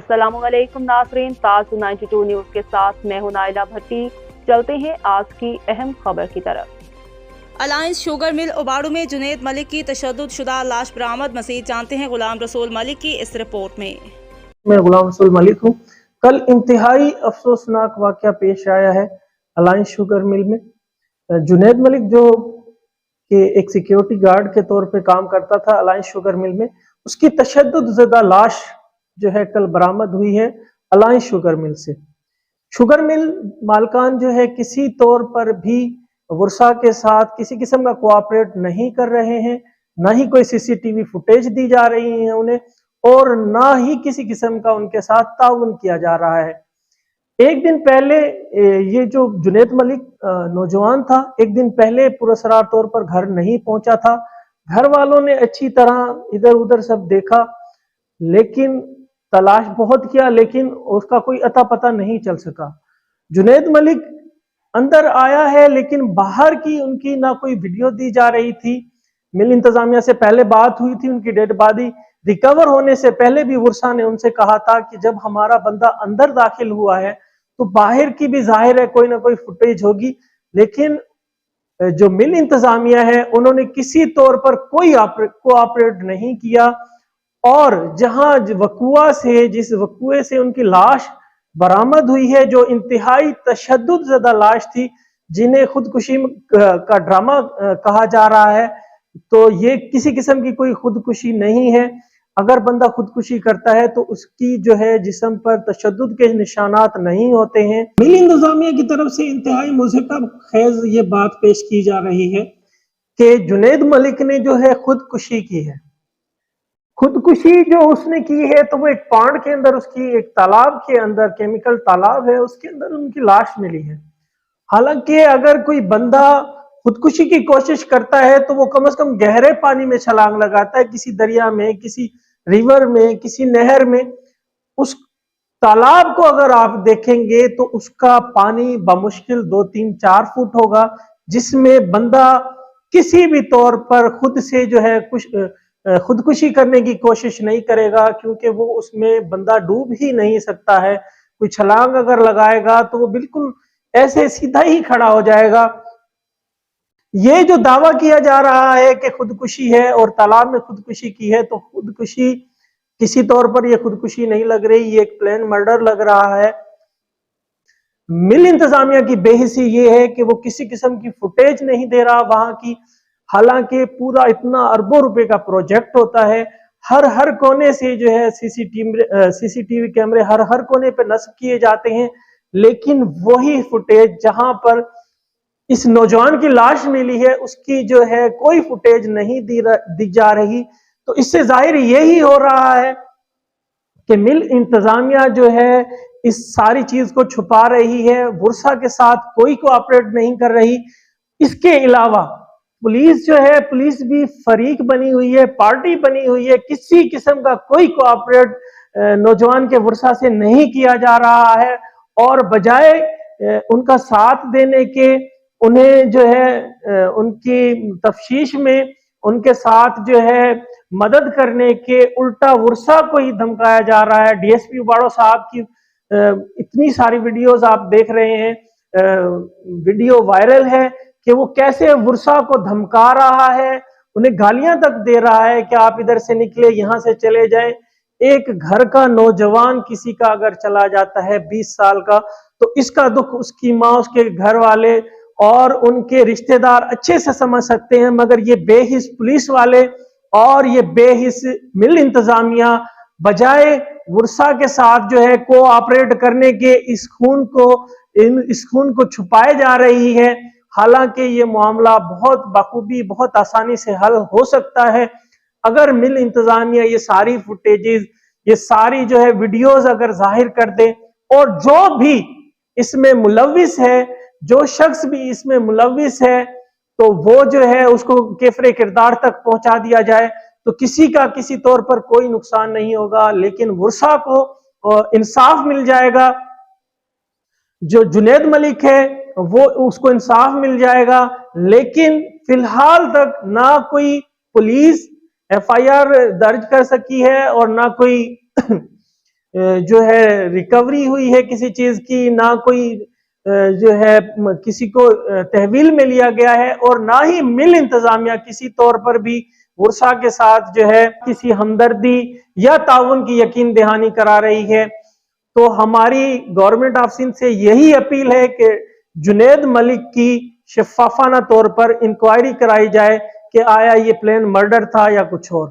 अस्सलाम वालेकुम नाज़रीन, ताज़ 92 न्यूज़ के साथ मैं हूं नाइला भट्टी। चलते हैं आज की अहम खबर की तरफ। अलायंस शुगर मिल उबाड़ू में जुनैद मलिक की तशद्दुद शुदा लाश बरामद। मज़ीद जानते हैं गुलाम रसूल मलिक की इस रिपोर्ट में। मैं गुलाम रसूल मलिक हूँ। कल इंतहाई अफसोसनाक वाक़या पेश आया है अलायंस शुगर मिल में। जुनैद मलिक जो कि एक सिक्योरिटी गार्ड के तौर पे काम करता था अलायंस शुगर मिल में, उसकी तशद्दुद ज़दा लाश जो है कल बरामद हुई है अलायंस शुगर मिल से। शुगर मिल मालकान जो है किसी तौर पर भी वर्षा के साथ किसी किस्म का कोऑपरेट नहीं कर रहे हैं, ना ही कोई सीसीटीवी फुटेज दी जा रही है उन्हें, और ना ही किसी किस्म का उनके साथ ताउन किया जा रहा है। एक दिन पहले ये जो जुनैद मलिक नौजवान था, एक दिन पहले पुरस्कार तौर पर घर नहीं पहुंचा था। घर वालों ने अच्छी तरह इधर उधर सब देखा, लेकिन तलाश बहुत किया, लेकिन उसका कोई अता पता नहीं चल सका। जुनैद मलिक अंदर आया है, लेकिन बाहर की उनकी ना कोई वीडियो दी जा रही थी। मिल इंतजामिया से पहले बात हुई थी, उनकी डेड बॉडी रिकवर होने से पहले भी वर्षा ने उनसे कहा था कि जब हमारा बंदा अंदर दाखिल हुआ है तो बाहर की भी जाहिर है कोई ना कोई फुटेज होगी, लेकिन जो मिल इंतजामिया है उन्होंने किसी तौर पर कोई कोऑपरेट नहीं किया। और जहां वकुआ से जिस वकुए से उनकी लाश बरामद हुई है, जो इंतहाई तशद्दुद ज़दा लाश थी, जिन्हें खुदकुशी का ड्रामा कहा जा रहा है, तो ये किसी किस्म की कोई खुदकुशी नहीं है। अगर बंदा खुदकुशी करता है तो उसकी जो है जिस्म पर तशद्दुद के निशानात नहीं होते हैं। मिल इंतजामिया की तरफ से इंतहाई मुज़हक़ खेज़ ये बात पेश की जा रही है कि जुनैद मलिक ने जो है खुदकुशी की है। खुदकुशी जो उसने की है तो वो एक पांड के अंदर, उसकी एक तालाब के अंदर, केमिकल तालाब है, उसके अंदर उनकी लाश मिली है। हालांकि अगर कोई बंदा खुदकुशी की कोशिश करता है तो वो कम से कम गहरे पानी में छलांग लगाता है, किसी दरिया में, किसी रिवर में, किसी नहर में। उस तालाब को अगर आप देखेंगे तो उसका पानी बमुश्किल 2-3-4 फुट होगा, जिसमें बंदा किसी भी तौर पर खुद से जो है कुछ खुदकुशी करने की कोशिश नहीं करेगा, क्योंकि वो उसमें बंदा डूब ही नहीं सकता है। कोई छलांग अगर लगाएगा तो वो बिल्कुल ऐसे सीधा ही खड़ा हो जाएगा। ये जो दावा किया जा रहा है कि खुदकुशी है और तालाब में खुदकुशी की है, तो खुदकुशी किसी तौर पर ये खुदकुशी नहीं लग रही, ये एक प्लान मर्डर लग रहा है। मिल इंतजामिया की बेहिसी ये है कि वो किसी किस्म की फुटेज नहीं दे रहा वहां की, हालांकि पूरा इतना अरबों रुपए का प्रोजेक्ट होता है। हर कोने से जो है सीसीटीवी कैमरे हर कोने पे नस्ब किए जाते हैं, लेकिन वही फुटेज जहां पर इस नौजवान की लाश मिली है उसकी जो है कोई फुटेज नहीं दी जा रही। तो इससे जाहिर यही हो रहा है कि मिल इंतजामिया जो है इस सारी चीज को छुपा रही है, वर्षा के साथ कोई कोऑपरेट नहीं कर रही। इसके अलावा पुलिस जो है, पुलिस भी फरीक बनी हुई है, पार्टी बनी हुई है, किसी किस्म का कोई कोऑपरेट नौजवान के वर्षा से नहीं किया जा रहा है। और बजाय उनका साथ देने के, उन्हें जो है उनकी तफ्तीश में उनके साथ जो है मदद करने के, उल्टा वर्षा को ही धमकाया जा रहा है। डीएसपी उबाड़ो साहब की इतनी सारी वीडियोस आप देख रहे हैं, वीडियो वायरल है कि वो कैसे वर्षा को धमका रहा है, उन्हें गालियां तक दे रहा है कि आप इधर से निकले, यहां से चले जाएं। एक घर का नौजवान किसी का अगर चला जाता है 20 साल का, तो इसका दुख उसकी माँ, उसके घर वाले और उनके रिश्तेदार अच्छे से समझ सकते हैं, मगर ये बेहिस पुलिस वाले और ये बेहिस मिल इंतजामिया बजाय वर्षा के साथ जो है कोऑपरेट करने के इस खून को छुपाए जा रही है। हालांकि ये मामला बहुत बखूबी, बहुत आसानी से हल हो सकता है अगर मिल इंतजामिया ये सारी फुटेजेस, ये सारी जो है वीडियोस अगर जाहिर कर दे, और जो भी इसमें मुलविस है, जो शख्स भी इसमें मुलविस है, तो वो जो है उसको केफरे किरदार तक पहुंचा दिया जाए, तो किसी का किसी तौर पर कोई नुकसान नहीं होगा, लेकिन वर्षा को इंसाफ मिल जाएगा। जो जुनैद मलिक है वो उसको इंसाफ मिल जाएगा, लेकिन फिलहाल तक ना कोई पुलिस एफआईआर दर्ज कर सकी है और ना कोई جو ہے ریکوری ہوئی ہے کسی چیز کی، نہ کوئی جو ہے کسی کو تحویل میں لیا گیا ہے، اور نہ ہی مل انتظامیہ کسی طور پر بھی ورثا کے ساتھ جو ہے کسی ہمدردی یا تعاون کی یقین دہانی کرا رہی ہے۔ تو ہماری گورنمنٹ آف سندھ سے یہی اپیل ہے کہ جنید ملک کی شفافانہ طور پر انکوائری کرائی جائے کہ آیا یہ پلین مرڈر تھا یا کچھ اور۔